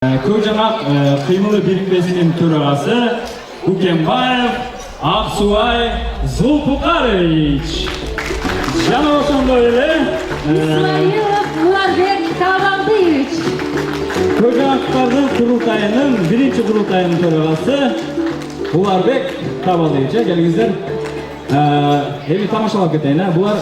Kocaman kıymalı birikmesinin törağası Ukembayev Aksuay Zulpukareviç. Jana oşanda öyle. İsmailov Muratbek Kavamdiyeviç. Kocamanlıkların kurultayının birinci kurultayının törağası Muratbek Kavamdiyeviç. Gelingizler. Evi tamaşalap keteyin. Bular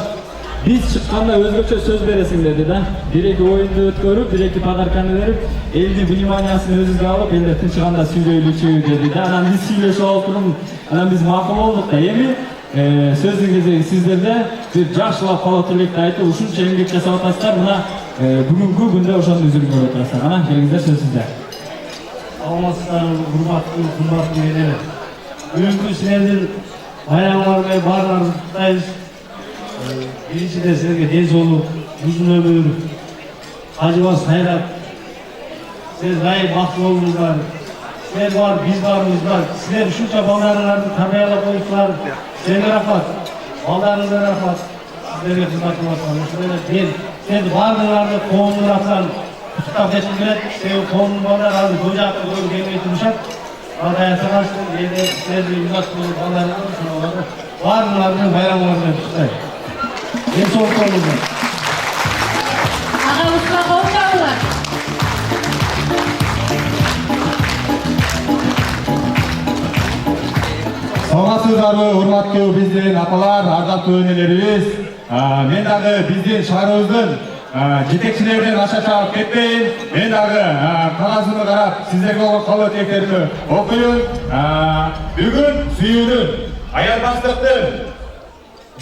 biz çıkkanda özgürce söz veresin dedi da. Bir-iki oyunda ötkörüp, bir-iki padarkanı verip, elini vnimaniyasını özüzge alıp, elletin çıkanda süylöylüçü dedi da. Anam biz süylöşü olduk, anam biz makul olduk da. Emi sözünüzü sizlerde bir jaşla palatilekte aytı, uşunça emgek jasabatasızlar. Buna bugünkü günde uşanın üzülüp oturasızlar. Anam kelingizler söz sizler. Almasızlarım, hurmatlı üyeleri. Bugünkü sizlerden bayramlar ve barlarındayız. Birinci de sizlerge deniz olup, uzun ömür, acıbas hayrat. Siz gayet baklı olunuzlar. Sizler var, biz varımızlar. Sizler şunca ballarlarını tabiayla koyuklar. Sizlerle rafat, ballarınızla rafat. Sizlerle hizmet olmasın. Sizler varlılarını koğumlu raftan, tutak etkilet, koğumlu ballarını kocaakta doğru gelmeye duruşak. Adaya savaştın, sizlerle hizmet koyup ballarını varlılarını bayramlarını tutayım. En soğuk olurdu. Ağa usta kovdağlar. Саламатсыздарбы, урматтуу биздин апалар, ардактуу энелерибиз. Мен дагы биздин шаарыбыздын жетекчилеринен аша чыгып кетпейин. Мен дагы кагазымды карап, сиздерге болгон кабыл тилектеримди окуйун. Бүгүн сүйүүнүн, аянбастыктын,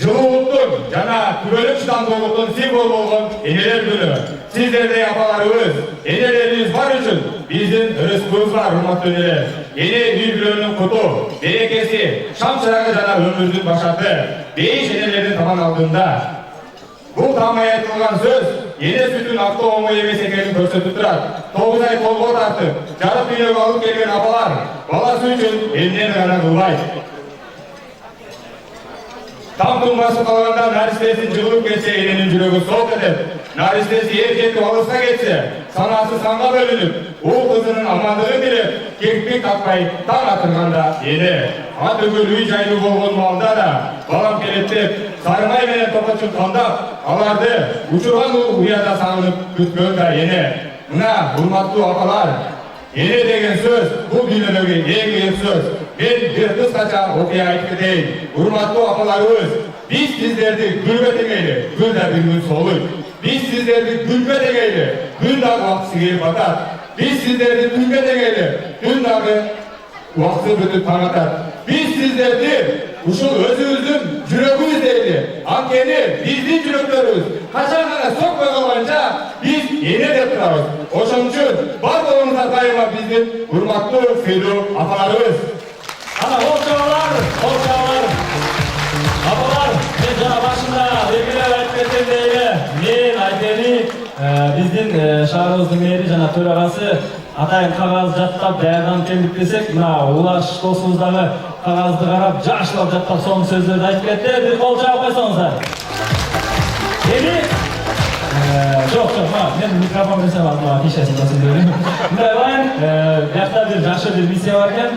жылуулуктун жана күбөлүк чыдамдуулуктун символу болгон энелер күнү. Сиздердей апаларыбыз, энелерибиз бар үчүн биздин ырыскыбыз бар, урматтуу энелер. Эне үй-бүлөнүн куту, берекеси, шам чырагы жана өмүрдүн башаты бейиш энелердин таман алдында. Бул тамай айтылган сөз эне сүтүн актоо оңой эмес экенин көрсөтүп турат. 9 ай колго тартып, жарык дүйнөгө алып келген апалар баласы үчүн эмнени гана кылбайт. Tampın bası kalanda narisesi cıvılıp geçse elinin cürögü soğuk edip, narisesi yer ketip alırsa geçse, sanası sanga bölünüp, oğul kızının amanlığını bilip, kekpik takmayı tan atırganda yeni. At ögül üy jaylı bolğun malda da, balam keleptip, sarımay menen topaçın kandap, alardı, uçurgan uyada sağınıp kütkön da yeni. Mına hurmatlı apalar, yeni degen söz, bu dünyadaki en büyük söz. Ben bir kısaca okuya aytıp edeyim. Hurmatlı apalarımız, biz sizlerdi gülbet emeğiyle, gül de bir gün solur. Biz sizlerdi gülbet emeğiyle, gün dağı vaktisi gelip atar. Biz sizlerdi gülbet emeğiyle, gün dağı vaktisi bütüp tanıtar. Biz sizlerdi uşul özümüzdün cürögümüz deydi. Ankeni bizdin cüröklerimiz. Kaçan gana sokmaya kalınca biz yeni de turarız. Oşun için var olumuzda daima bizdin hurmatlı seydu apalarımız. Ana okçalar. Apalar, ben jana başında belgiler aytып кеткен дейли. Men айтени биздин шаарыбыздын мэри жана төрагасы атайын кагаз жаттап даярданып келдик десек, мына Улаш досубуз дагы кагазды карап, жаштап жаттап сонун сөздөрдү айтып кетти. Бир кол чаап койсоңуздар. Эми жок, мен микрофон берсем алтыма кишесин басып берем. Мындай байын, биякта бир жакшы бир миссия бар экен.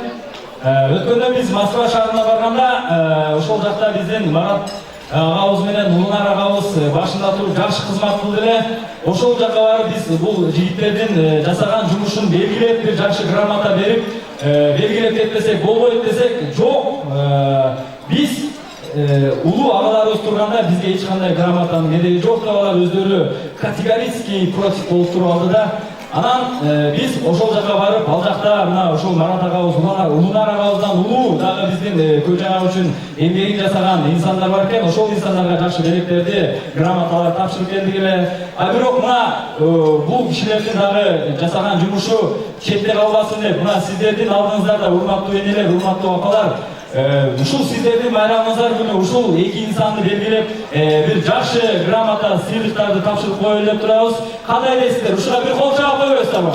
Өткөндө биз Москва шаарына барганда, ошол жакта биздин Марат агабыз менен Улунар агабыз башында туруп жакшы кызмат кылды эле. Ошол жакка барып биз бул жигиттердин жасаган жумушун белгилеп, бир жакшы грамота берип, белгилеп кетпесек болбойт десек, жок. Биз улуу агаларыбыз турганда бизге эч кандай грамотанын кереги жок деп алар, өздөрү категорический против болуп туруп алды да. Анан биз ошол жакка барып, ал жакта мына ошол Марат агабыз, Улунар агабыздан улуу дагы биздин Көчөңа үчүн эмгегин жасаган инсандар бар экен. Ошол инсандарга жакшы белектерди, грамоталар тапшырып келдик эле. Бирок мына бул кишилердин дагы жасаган жумушу четте калбасын деп, мына сиздердин алдыңыздарда урматтуу энелер, урматтуу апалар, ушул сиздердин байрамыңыздар күнү ушул эки инсанды белгилеп, бир жакшы грамота, сыйлыктарды тапшырып коелу деп турабыз. Кандай дейсиздер? Ушуга бир кол чаап кое бересиздерби?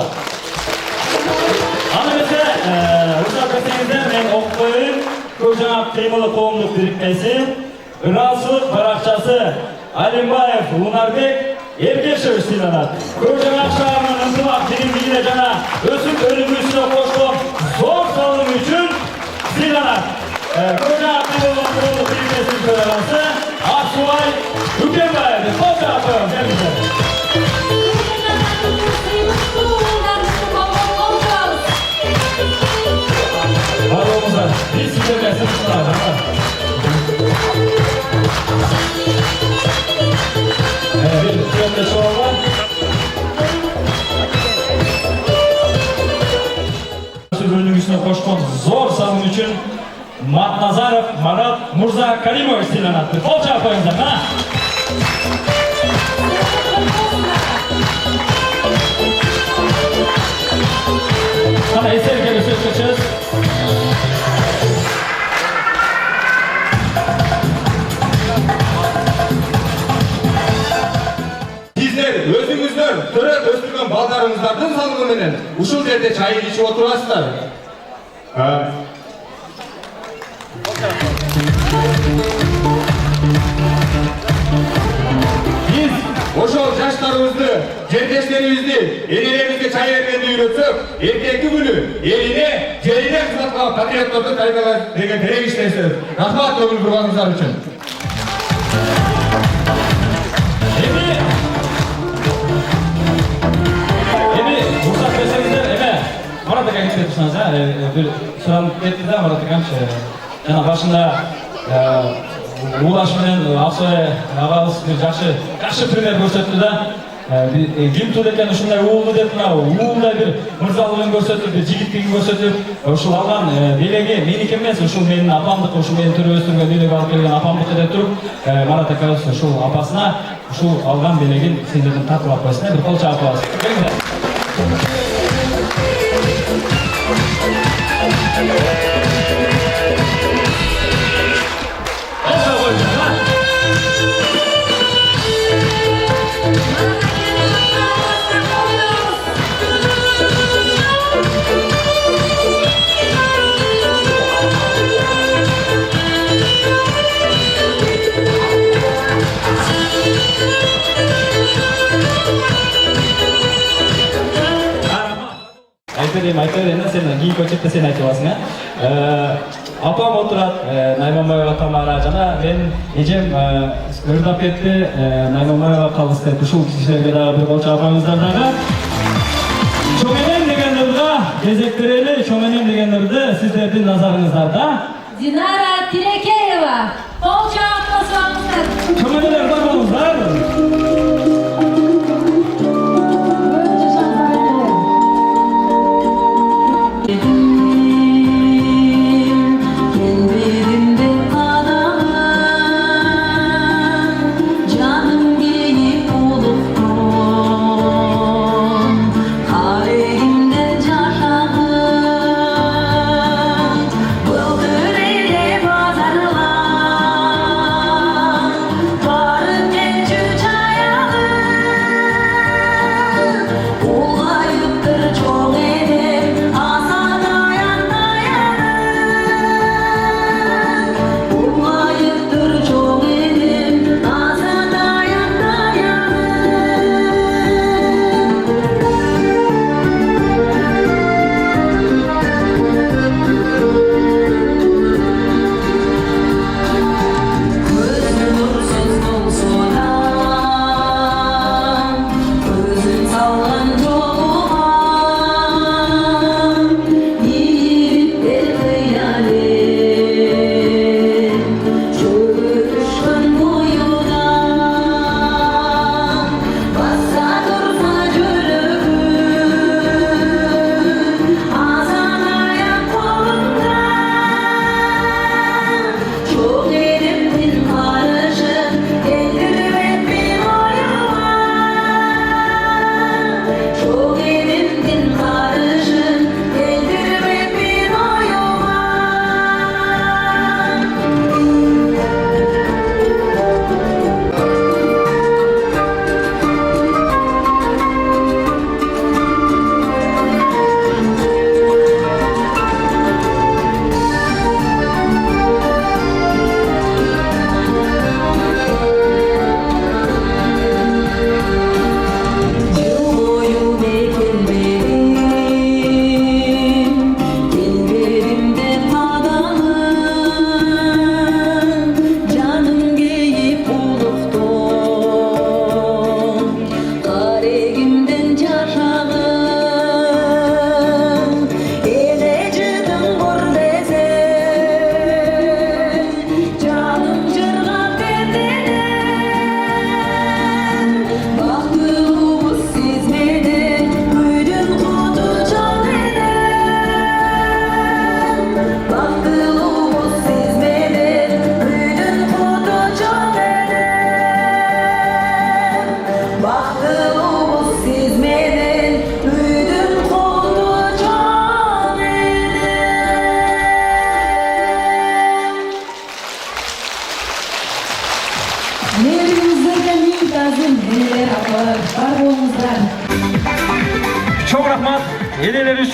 Аны эмесе, уруксат берсеңиздер, мен окуп коеюн. Көчөңак кыймылы коомдук бирикмеси, ырасылык баракчасы Алимбаев Улунарбек Эргешевич сыйланат. Көчөңак шаарынын ынтымақ тереңдігіне жана өсіп өнүгүүсүнө кошкон зор салым үчүн сыйланат. Көжа Абдуллах Кулов Кеңесинин төрагасы Аксубай Үкенбаев. Кол жаап коебуз. Барлығымызға bir sizlerге сыйланат. Bir sürekli çoğalma. Bölümüne koşkan zor salım için Matnazarov Marat Murza Karimovic sıylanatты. Kol çağ koyunlar ha? Sana eser gibi söz geçeceğiz. Sizler özüңүздөр төрөп өстүргөн балдарыңыздардын салымы менен ушул жерде чай ичип отурасыздар. Биз ошол жаштарыбызды, жертештерибизди, энелерибизге чай бергенди үйрөтсөк, эртеңки күнү элине, жерине кызмат кылган патриотторду тайгалар деген тилек иштесиз. Рахмат көңүл бурганыңыздар үчүн. Marat Akan ketip tursanız, bir suranıp ketdi de Marat Akan jana başında Ulaş менен Аксубай агабыз bir жакшы пример көрсөттү да. Ким тур экен ушундай уулду деп, уулдай bir мырзалыгын көрсөтүп, bir жигиттигин көрсөтүп, ушул алган белеги меники эмес, ушул менин апамдыкы, ушул мени төрө өстүргөн, дүйнөгө алып келген апамдыкы деп туруп, Марат акабыз ушул апасына ушул алган белегин сиздерден тартып алып койсун. Bir кол чаап коебуз. Айтайын, сен кийин көчөптө сен айтып аласың, апам отурат, Найманбаева Тамара жана мен эжем ырдап кетти, Найманбаева калыс деп ушул кишилерге дагы бир кол чапаңыздар дагы. Чоңенем дегендерге кезектирели, чоңенем дегендерди сиздердин назарыңыздарда. Динара Тирекеева, кол чаап кошсоңуздар. Чоңенелер бар болуңуздар. Barın genci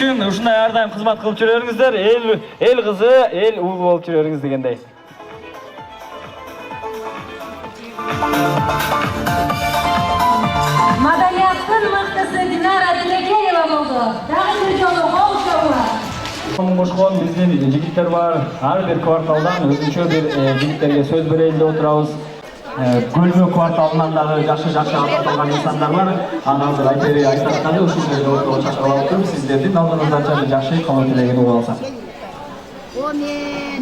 үчүн ушундай ар дайым кызмат кылып жүрөрүңүздөр, эл кызы, эл уул болуп жүрөрүңүз дегендей. Madaniyatın mıhtısı Dinara Tilekeyeva oldu. Dağın bir yolu kol şovu. Кошкон биздин жигиттер бар. Ар бир кварталдан өзүнчө бир жигиттерге сөз берейин деп отурабыз. Көлмө кварталынан дагы жакшы аталган инсандар бар. Аны азыр айтатканда ушул жерде отурууга чакырып алып, сиздердин алдыңызда жакшы көңүл тилегин угуп алсак.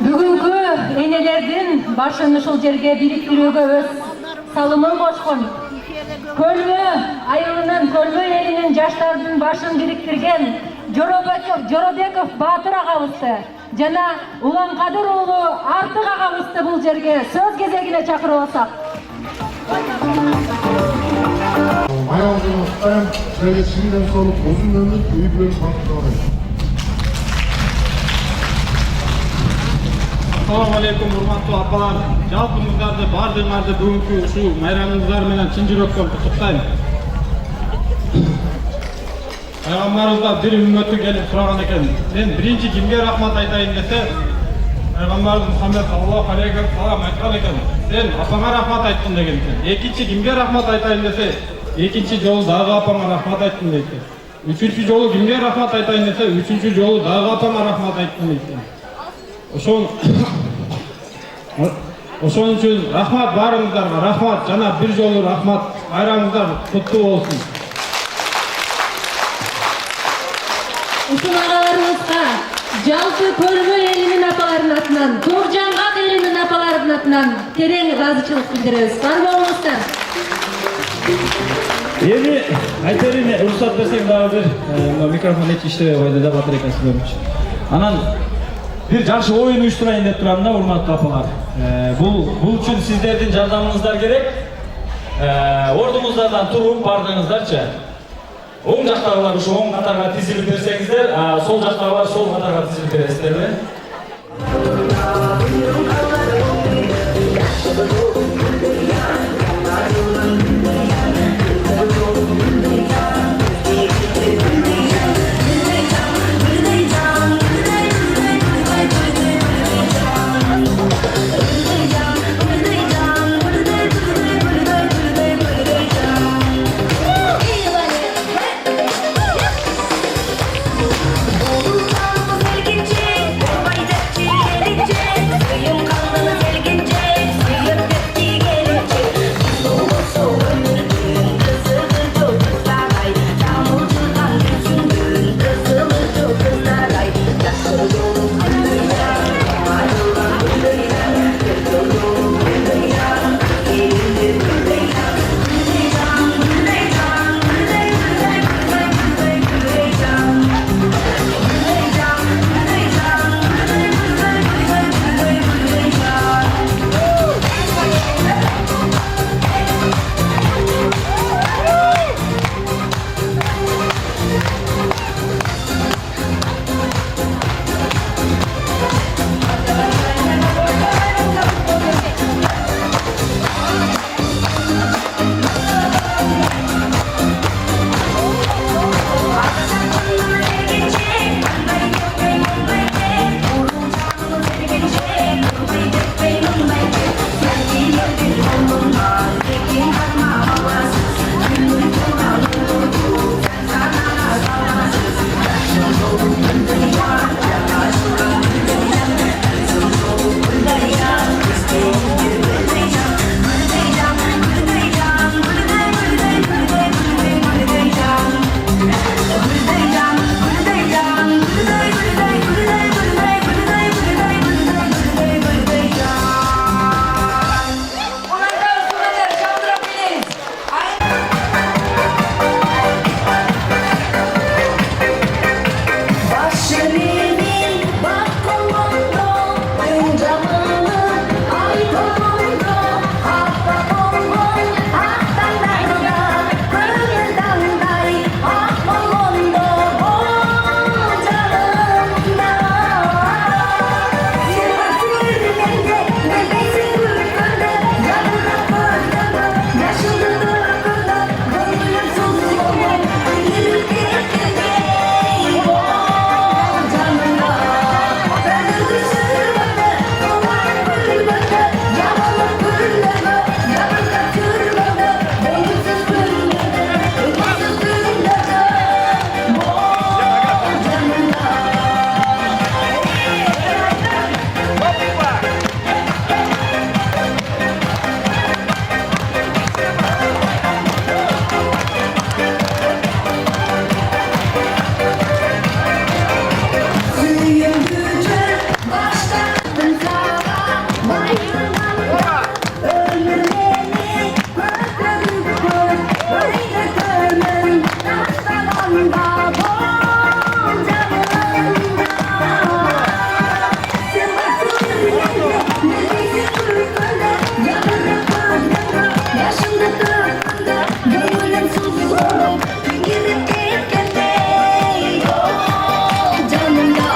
Бүгүнкү энелердин башын ушул жерге бириктирүүгө өз салымын кошкон. Көлмө айылынын, Көлмө элинин жаштардын башын бириктирген Жоробеков Батыр агабызды жана Уланкадыр уулу Артык агабызды бул жерге сөз кезегине чакырып алсак. Ayağımızdan şöyle şimdiden solup uzun ömür büyükleri patlamayın. Assalamu alaikum, урматтуу апалар. Жалпыңыздарды бардыгыңарды бүгүнкү ушул майрамыңыздар менен чын жүрөктөн куттуктайм. Пайгамбарыбыздан бир үммөтү келип сураган экен. Мен биринчи кимге рахмат айтайын десе, Пайгамбарыбыз Мухаммед саллаллаху алейхи ва саллям айткан экен. Сен апаңа рахмат айттың деген экен. Экинчи кимге рахмат айтайын десе, экинчи жолу дагы апаңа рахмат айттың дейт. Үчүнчү жолу кимге рахмат айтайын десе, үчүнчү жолу дагы апаңа рахмат айттың дейт. Ошон үчүн рахмат барыңыздарга, рахмат, жана бир жолу рахмат. Байрамыңыздар куттуу болсун. Ушул агаларыбызга жалпы Көлмө элинин апаларынын атынан, Тооржангат элинин апаларынын атынан терең ыраазычылык билдиребиз. Бар болуңуздар. Эми айтерин уруксат берсең дагы бир микрофон эч иштебей койду да Батыр экенсиз көрүнчү. Анан bir жакшы оюн уюштурайын деп турам да, урматтуу апалар. Бул үчүн сиздердин жардамыңыздар керек. Ордуңуздардан туруп бардыңыздарчы. Оң жактагылар ушу оң катарга тизилип берсеңиздер, сол жактагылар сол катарга тизилип бересиздерби? Olacak, olmayacak, gelecek. Büyüdükçe başladım sana bayılmamda. Ölür beni özledim öyle gönlüm rastlamamda boncanımda. Sen baktın yüreğe neredeyse kırıklarda yanında kırıklarda yaşımda kırıklarda gönlüm susuzluğum gidip gitgende yok canımda.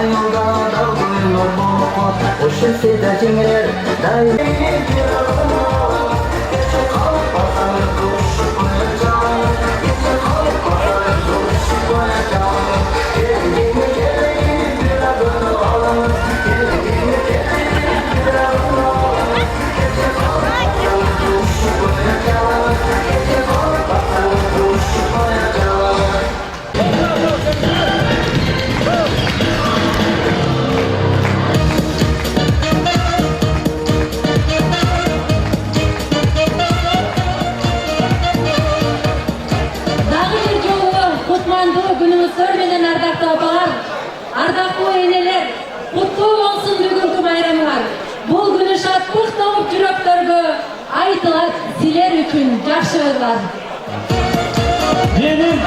айылда дабыйлар болот ошентсе да жеңер Günümüzдөр менен ардактуу апалар, ардактуу энелер, куттуу болсун бүгүнкү байрамыңар. Бул күнү шаттык толуп жүрөктөргө айтылат силер үчүн жакшылыктар. Менин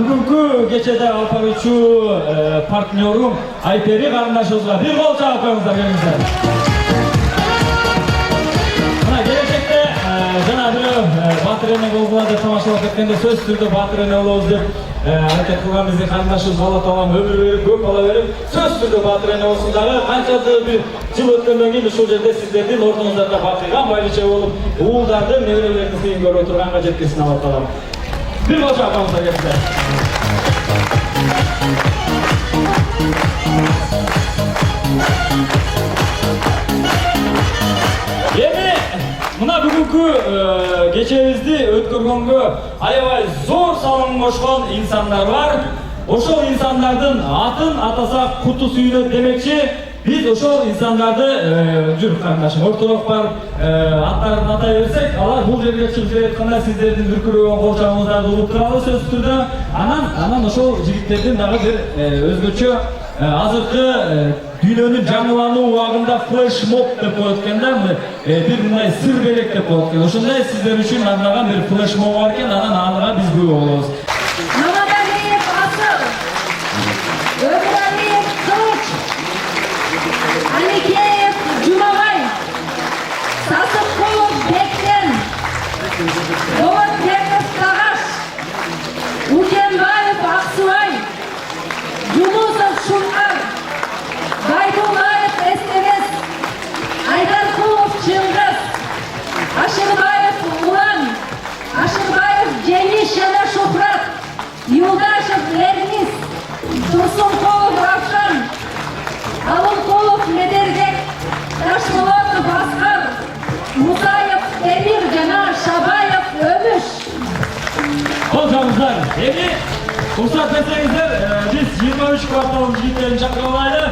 бүгүнкү кечеде алып баруучу партнерум Айпери карындашыбызга бир кол чаап коюңуздар келиңиздер. Мына келечекте жана бирөө батыр эне болгула деп тамашалап кеткенде сөзсүз түрдө батыр эне болобуз деп аракет кылган биздин карындашыбыз Алла таалам өмүр берип, көп бала берип, сөзсүз түрдө батыр эне болсун дагы. Канчасы бир жыл өткөндөн кийин ушул жерде сиздердин ордуңуздарда бакыйган байлыча болуп, уулдарды, неберелердин сыйын көрүп турганга жеткирсин Алла таалам. Bir boş yapmamıza geldi. Endi mına bugünkü geçebizdi ötkürgөнгө аябай зор салым кошкон insanlar var. Ошол insanlardын атын атаса куту сүйүнөт демекчи. Biz ошол insanlardı жүр карындашым ортолук бар аттарын атай берсек, алар бул жерге чыгып жатканда сиздердин дүркүрөгөн кол чабыңыздарды угуп турабыз сөзсүз түрдө. Анан ошол жигиттердин дагы бир өзгөчө азыркы дүйнөнүн жаңылануу убагында флешмоб деп коет экен да, бир мындай сыр белек деп коет экен. Ошондой сиздер үчүн арнаган бир флешмоб бар экен, анан анага биз күбө болобуз. Мамадалиев Асыл, Ömüraliyev Kılıç, Anikеев Cumabay, Sasıkkulov Bekten, Doğatbekov Kağaş, Ukenbayev Aksubay, Yunusov Şumar, Baydullayev Esteves, Aydarkulov Çılgız, Aşırbayev Ulan, Aşırbayev Ceniş Yana Şufrat, Юлдашев Лермис, Турсункулов Равшан, Алынкулов Медербек, Ташмулатов Аскар, Мусаев Эмир жана Шабаев Өмүш. Kolcamızlar, endi ruhsat etsеңиздер, biz 23 kvartalın жигиттерин чакырып алайлы.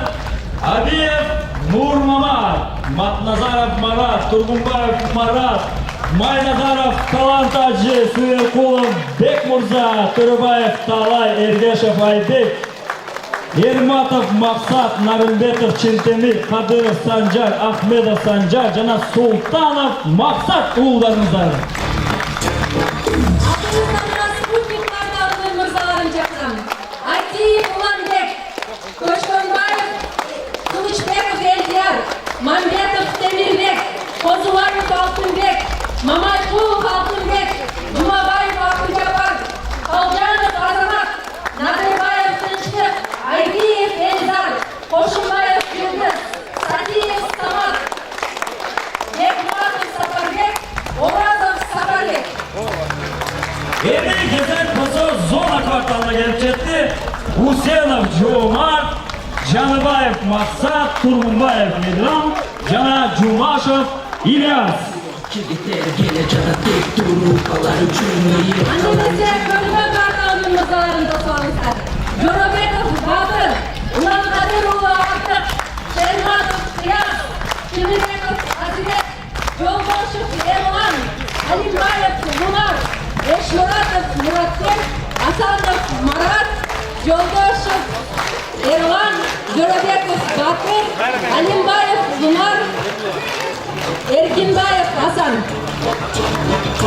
Абиев Нурмамат, Матназаров Марат, Тургунбаев Марат, Майназаров Талант Ажы, Сыйыркулов Бекмурза, Төрөбаев Талай, Эргешев Айбек, Ерматов Максат, Нарымбетов Чентемир, Кадыров Санжар, Ахмедов Санжар, жана Султанов Максат уулдарыңыздар. Атыңыздан спутниктарда алып мырзаларын чакырам. Айтиев Уланбек, Көчкөнбаев Кылычбеков Элдияр, Мамбетов Темирбек, Козулаев Алтынбек, Мамайкулов Алтынбек, Жумабаев Абдыжапар, Алжанов Азамат, Надырбаев Тынчтык, Айбиев Эльдар, Кошумбаев Юлдыз, Сатиев Самат, Бекмуратов Сапарбек, Оразов Сапарбек. Endi Gezer Koso zona kvartalına gelip жетти. Husenov Жомарт, Жаныбаев Максат, Тургунбаев Медрам, жана Жумашев İlyas. Annemize bölme kartalının mızralarını toplağımızlar. Jorobekov Batır, Ulan Kadiroğlu Artık, Şermatov Kıyas, Şimdibekov Azizet, Yolbaşov Erman, Alimbayev Lunar, Eşmuratov Muratbek, Asanov Marat, Yoldaşov Erman, Jorobekov Batır, Alimbayev Lunar, Erkinbayev Hasan.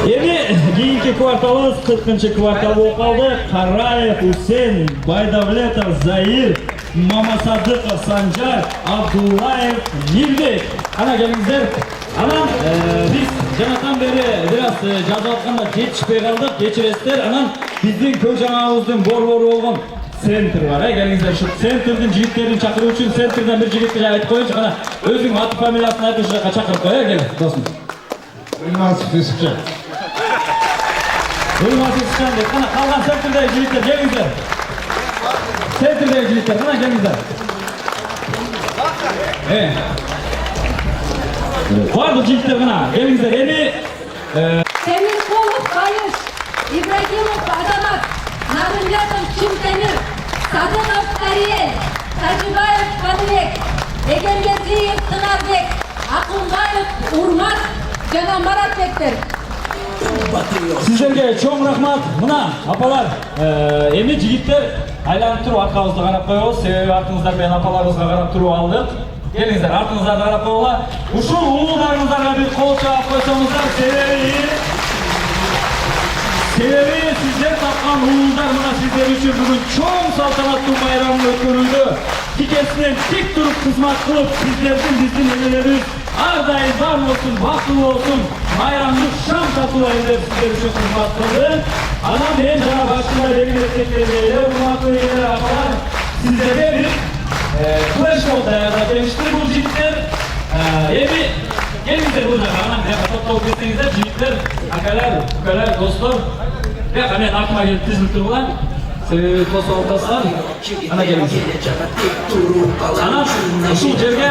Endi keyingi kvartalımız 40-cı kvartal болып kaldı. Karayev Hüseyin, Baydavletov Zahir, Mamasadıkov Sancar, Abdullayev Nilbek. Ana gelingizler. Anan biz janatan beri biraz жазып атканда жетишпей калдык, кечиресиздер. Анан биздин көк жаңабыздын борбору болгон Center var. Gelingizler şu center'ın jigitlerini çakırуу üçün center'dan bir jigitni aytып koyunçu kana özüң аты фамилиясын айтып ушуга чакырып коя кел досум. Ülmasif Yusufcan. Ülmas Yusufcan деп kana калган center'dagi jigitler келиңиздер. Center'dagi jigitler kana келиңиздер. Бардык жигиттер kana келиңиздер. Эми Темиркулов Байыш, Ибрагимов Азамат, Нагымбетов Чимтемир, Садыков Кариел, Тажибаев Кадыбек, Эгембердиев Тынарбек, Акылбаев Урмат жана Маратбектер. Сиздерге чоң рахмат. Мына апалар, эми жигиттер айланып туруп аркабызды карап коебуз. Себеби артыңыздар менен апаларыбызга карап туруп алдык. Келиңиздер, артыңыздарды карап койгула. Ушул уулдарыңыздарга бир кол чаап койсоңуздар, себеби сиздер тапкан уулдар мына сиздер үчүн бүгүн чоң салтанаттуу байрамын өткөрүүдө тикесинен тик туруп кызмат кылып, сиздердин биздин энелерибиз ар дайым бар болсун, бактылуу болсун, байрамдык шам татуулайын деп сиздер үчүн кызмат кылды. Анан мен жана башында белгилеп урматтуу энелер, апалар, сиздерге бир флешмоб даярдап беришти бул жигиттер. Эми келиңиздер бул жака, анан топтолуп кетсеңиздер, жигиттер, акалар, укалар, достор. Бияка мен артыма келип тизилип тургула. Себеби тосуп атасыздар. Ана келиңиздер. Анан ушул жерге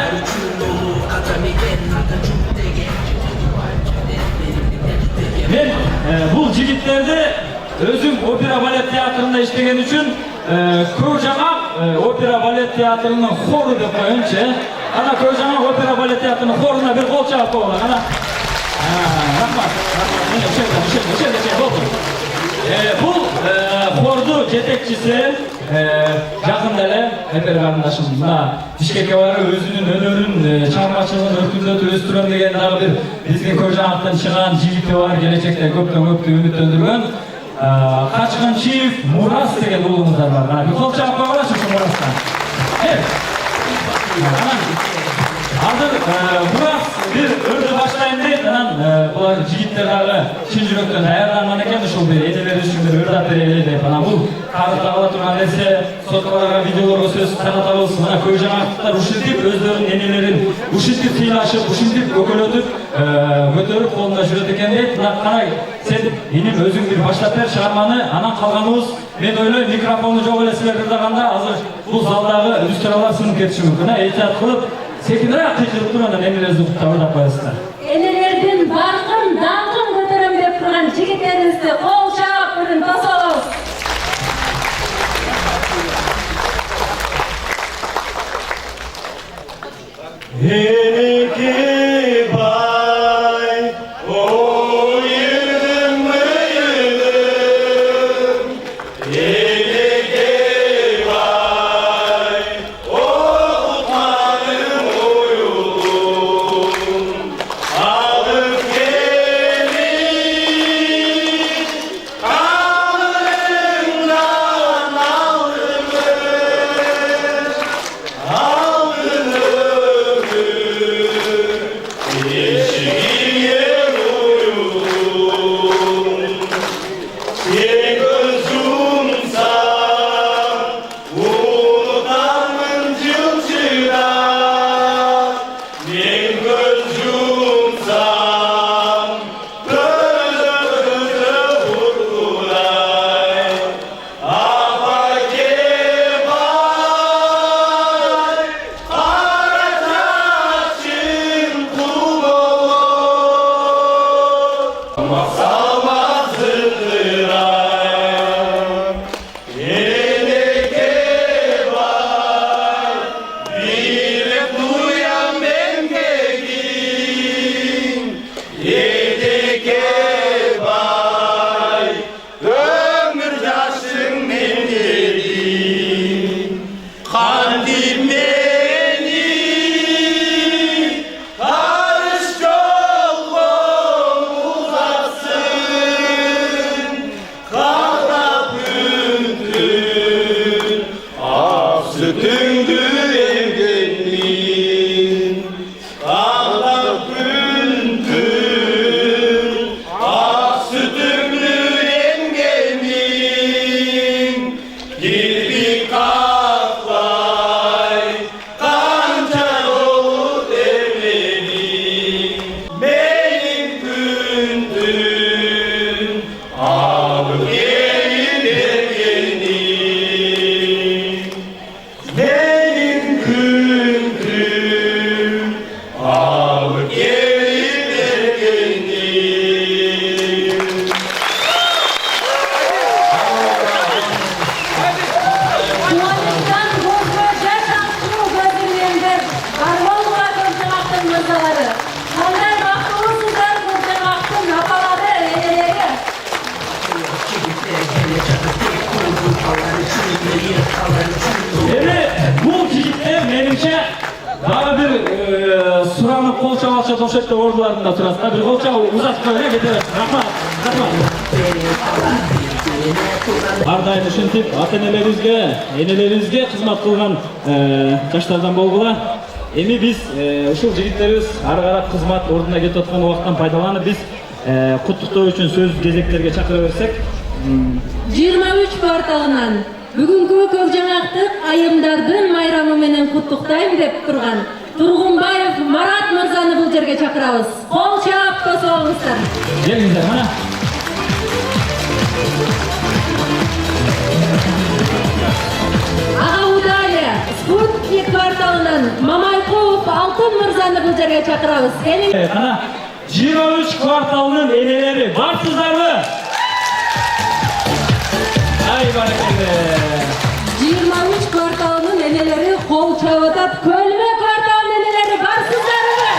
мен бул жигиттерди өзүм опера балет театрында иштеген үчүн Көкжаңак опера балет театрынын хору деп коеюнчу. Ана Көкжаңак опера балет театрынын хоруна бир кол чаап койгула. Ана рахмат. Бул хорду жетекчиси жакында эле Айпер карындашым мына Бишкекке барып өзүнүн өнөрүн, чыгармачылыгын өркүндөтүп өстүрөм деген дагы бир биздин Көкжаңактан чыган жигити бар, келечекте көптөн үмүттөндүргөн Качканчиев Мурас деген уулуңуздар бар. Ана бир кол чаап койгулачы ушул Мурастан. Азыр Мурас бир өрдү баштайын дейт. Анан булар жигиттер дагы чын жүрөктөн даярданган экен ушул бир энелер үчүн бир өрдү берели деп. Анан бул карытагыла турган нерсе, соткаларга, видеолорго сөз таратабыз. Мына Көкжаңактар ушинтип өздөрүнүн энелерин ушинтип сыйлашып, ушинтип көкөлөтүп, көтөрүп колунда жүрөт экен дейт. Мына карай, сен иним өзүң бир баштап бер чыгарманы, анан калганыбыз мен ойлойм микрофону жок эле силер ырдаганда азыр бул залдагы иллюстралар сынып кетиши мүмкүн. Эйтият кылып, секинирээк кыйкырып туруп анан энелерибизди куттап коесуздар. Энелердин баркын, даңкын көтөрөм деп турган жигиттерибизди кол чаап бүгүн тособуз. Eneke bay, o yirdim meyildim. Eneke bay, o utanım uyudum. Alıp gelin, alnından Salmazdır ay Endi bu yigitlar menimcha daha bir suranıp kol çavalça toşetli ordularında turasında bir kol çaval uzatып koyuna getiririz. Rahmat. Ardayın üşintip enelerimizge hizmet kılgan жаштардан болгула. Эми биз ушул жигиттерибиз ары карап кызмат ордуна кетип аткан убакыттан пайдаланып биз куттуктоо үчүн сөз кезектерге чакыра берсек. 23 кварталынан бүгүнкү көк жаңактык айымдардын майрамы менен куттуктайм деп турган Тургунбаев Марат мырзаны бул жерге чакырабыз. Кол чаап тосуп алыңыздар. Келиңиздер, мына. Ага Удалия, Спутник кварталынан Мамайкулов Алтын мырзаны бул жерге чакырабыз. Келиңиздер. Ana 23 kvartalının eneleri varsızlarmı? Ay barakende. 23 kvartalının eneleri kol çavatat. Kölme kvartalının eneleri varsızlarmı?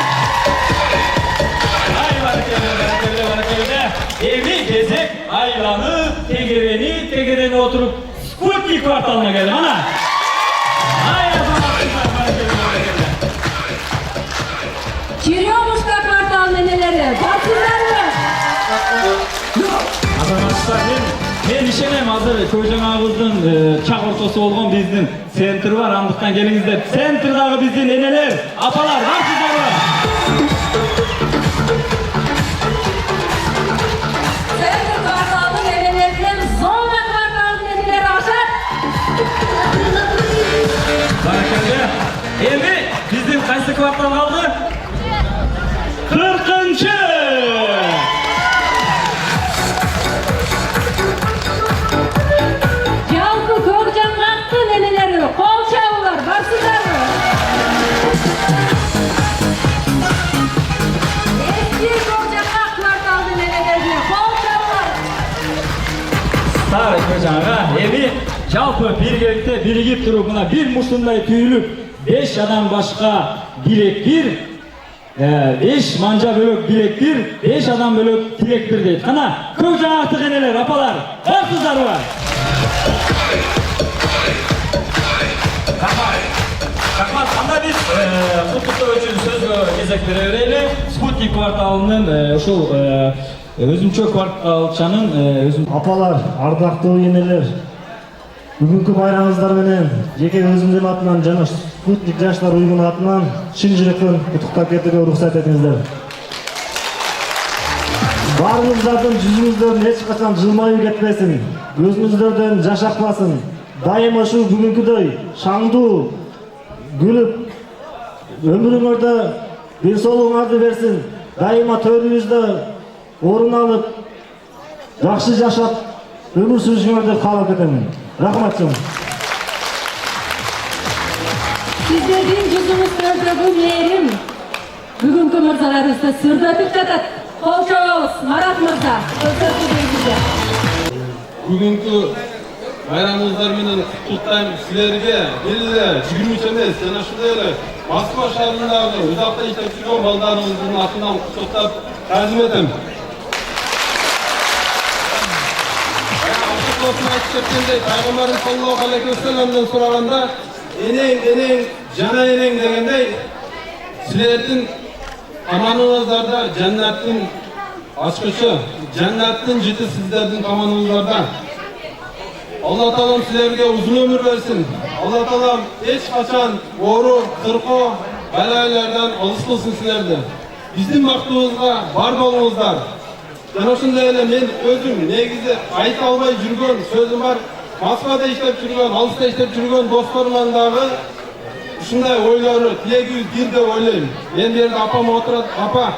Ay barakende. Evi gezek aylanı tegereni oturup Sputnik kvartalına geldim ana. Ay barakende. Черемушка кварталının eneleri varsızlarmı? Azamaçlar men işemem hazır köy жаңağыбыздын чак ортосу болгон биздин центр бар, андыктан келиңиздер. Центрдагы биздин энелер, апалар барсыздарбы? Центр kvartalının enelerinden Zona kvartalının eneleri aşar. Barakende. Endi bizdin qayсы kvartal kaldı? 40-cı. Жалпы көк жаңғақтың енелері қол чабулар барсыздармы? Eski көк жаңғақ кварталдың енелеріне қол чабулар. Старый көй жаңға. Эми жалпы биргеликте биригип туруп мына бир мушундай түйүлүп 5 адам башка билек бир, 5 манжа бөлөк билек бир, 5 адам бөлөк тилек бир дейт. Кана көк жаңактык энелер, апалар, барсыздарбы? Рахмат, анда биз куттуктоо үчүн сөзгө кезек бере берели. Спутник кварталынын ушул өзүнчө кварталчанын Апалар, ардактуу энелер, бүгүнкү байрамыңыздар менен жеке өзүмдүн атынан жана Спутник жаштар уюмунун атынан чын жүрөктөн куттуктап кетүүгө уруксат этиңиздер. Баарыңыздардын жүзүңүздөрдөн эч качан жылмаюу кетпесин, көзүңүздөрдөн жаш акпасын. Дайыма ушул бүгүнкүдөй шаңдуу күлүп, өмүрүңөрдө ден соолугуңарды берсин. Дайыма төрүбүздө орун алып, жакшы жашап, өмүр сүрүшүңөрдү каалап кетемин. Рахмат чоң. Сиздердин жүзүңүздөрдөгү мээрим бүгүнкү мырзаларыбызды сүрдөтүп жатат. Кол чабабыз, Марат мырза. Бүгүнкү байрамыңыздар менен куттуктайм силерге. Эле 23 эмес, жана ушундай эле Москва шаарындагы узакта иштеп жүргөн балдарыбыздын атынан куттуктап таазим этем. Пайгамбарыбыз саллаллаху алейхи ва салламдан сураганда энең жана энең дегендей силердин аманыңыздарда жаннаттын ачкычы, жаннаттын жити сиздердин каманыңыздарда. Алла таалам силерге узун өмүр берсин. Алла таалам эч качан оору, кыркоо, балайлардан алыс кылсын силерди. Биздин бактыбызга бар болуңуздар. Жана ошондой эле мен өзүм негизи айта албай жүргөн сөзүм бар. Москвада иштеп жүргөн, алыста иштеп жүргөн досторумдун дагы ушундай ойлору, тилеги бир деп ойлойм. Мен бу жерде апам отурат, апа